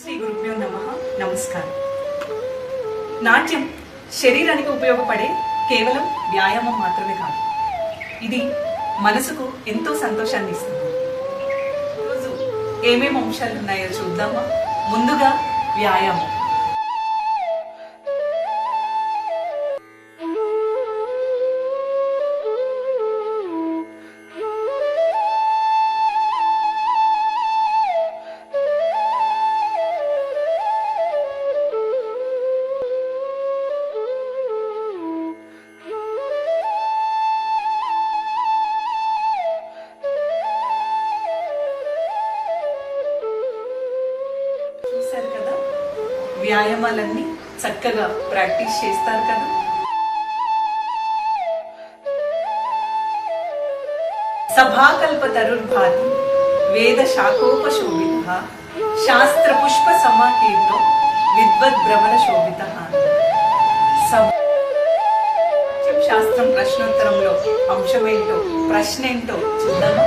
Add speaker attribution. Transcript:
Speaker 1: శ్రీ గురుభ్యో నమః. నమస్కారం. నాట్యం శరీరానికి ఉపయోగపడే కేవలం వ్యాయామం మాత్రమే కాదు, ఇది మనసుకు ఎంతో సంతోషాన్ని ఇస్తుంది. ఈరోజు ఏమేమి అంశాలు ఉన్నాయో చూద్దామా. ముందుగా వ్యాయామం. చూశారు కదా, వ్యాయామాలన్నీ చక్కగా ప్రాక్టీస్ చేస్తారు కదా. సభాకల్ప తరుర్భాతి వేద శాఖోపశోభిత శాస్త్ర పుష్ప సమాకీర్ణో విద్వద్ భ్రమర శోభిత. శాస్త్రం ప్రశ్నోత్తరంలో అంశమేంటో, ప్రశ్న ఏంటో చూద్దామా.